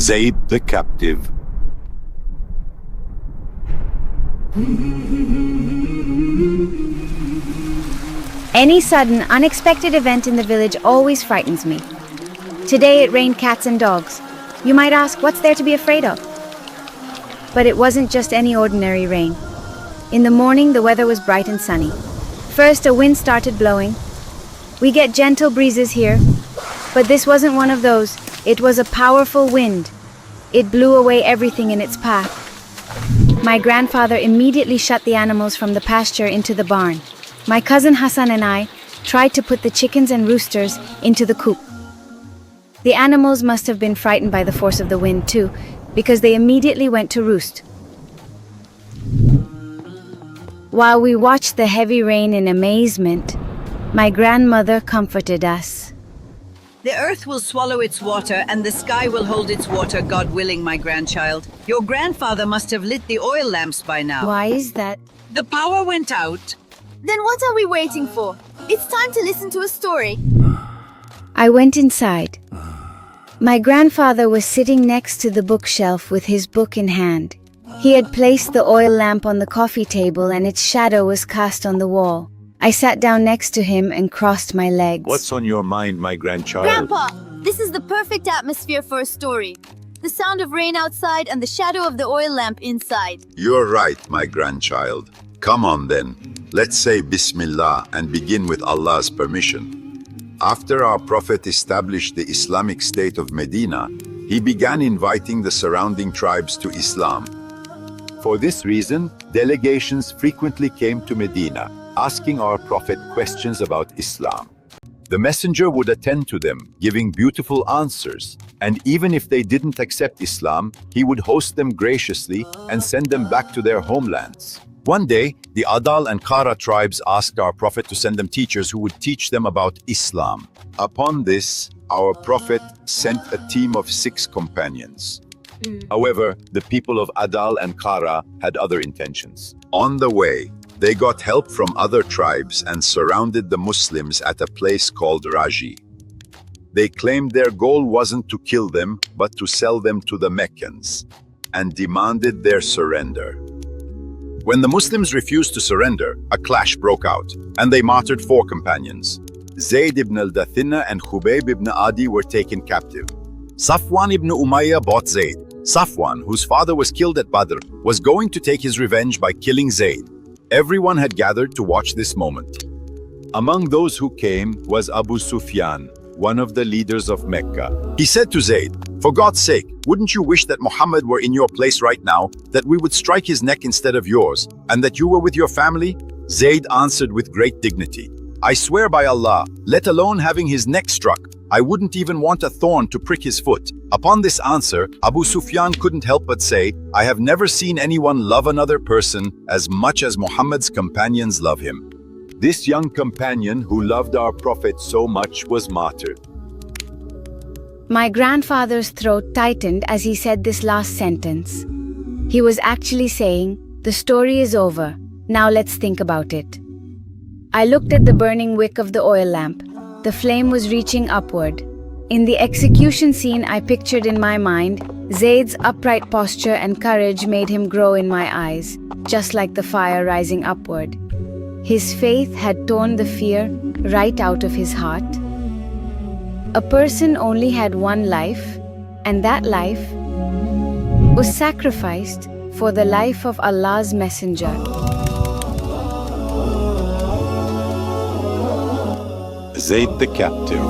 Zeyd the captive. Any sudden, unexpected event in the village always frightens me. Today it rained cats and dogs. You might ask, what's there to be afraid of? But it wasn't just any ordinary rain. In the morning, the weather was bright and sunny. First, a wind started blowing. We get gentle breezes here, but this wasn't one of those. It was a powerful wind. It blew away everything in its path. My grandfather immediately shut the animals from the pasture into the barn. My cousin Hassan and I tried to put the chickens and roosters into the coop. The animals must have been frightened by the force of the wind too, because they immediately went to roost. While we watched the heavy rain in amazement, my grandmother comforted us. The earth will swallow its water and the sky will hold its water, God willing, my grandchild. Your grandfather must have lit the oil lamps by now. Why is that? The power went out. Then what are we waiting for? It's time to listen to a story. I went inside. My grandfather was sitting next to the bookshelf with his book in hand. He had placed the oil lamp on the coffee table and its shadow was cast on the wall. I sat down next to him and crossed my legs. What's on your mind, my grandchild? Grandpa, this is the perfect atmosphere for a story. The sound of rain outside and the shadow of the oil lamp inside. You're right, my grandchild. Come on then. Let's say Bismillah and begin with Allah's permission. After our Prophet established the Islamic State of Medina, he began inviting the surrounding tribes to Islam. For this reason, delegations frequently came to Medina, asking our Prophet questions about Islam. The messenger would attend to them, giving beautiful answers, and even if they didn't accept Islam, he would host them graciously and send them back to their homelands. One day, the Adal and Qara tribes asked our Prophet to send them teachers who would teach them about Islam. Upon this, our Prophet sent a team of 6 companions. However, the people of Adal and Qara had other intentions. On the way, they got help from other tribes and surrounded the Muslims at a place called Raji. They claimed their goal wasn't to kill them, but to sell them to the Meccans, and demanded their surrender. When the Muslims refused to surrender, a clash broke out, and they martyred 4 companions. Zeyd ibn al-Dathinna and Khubayb ibn Adi were taken captive. Safwan ibn Umayyah bought Zeyd. Safwan, whose father was killed at Badr, was going to take his revenge by killing Zeyd. Everyone had gathered to watch this moment. Among those who came was Abu Sufyan, one of the leaders of Mecca. He said to Zeyd, "For God's sake, wouldn't you wish that Muhammad were in your place right now, that we would strike his neck instead of yours, and that you were with your family?" Zeyd answered with great dignity, "I swear by Allah, let alone having his neck struck, I wouldn't even want a thorn to prick his foot." Upon this answer, Abu Sufyan couldn't help but say, "I have never seen anyone love another person as much as Muhammad's companions love him." This young companion who loved our Prophet so much was martyred. My grandfather's throat tightened as he said this last sentence. He was actually saying, the story is over, now let's think about it. I looked at the burning wick of the oil lamp. The flame was reaching upward. In the execution scene I pictured in my mind, Zeyd's upright posture and courage made him grow in my eyes, just like the fire rising upward. His faith had torn the fear right out of his heart. A person only had one life, and that life was sacrificed for the life of Allah's messenger. Zeyd the captive.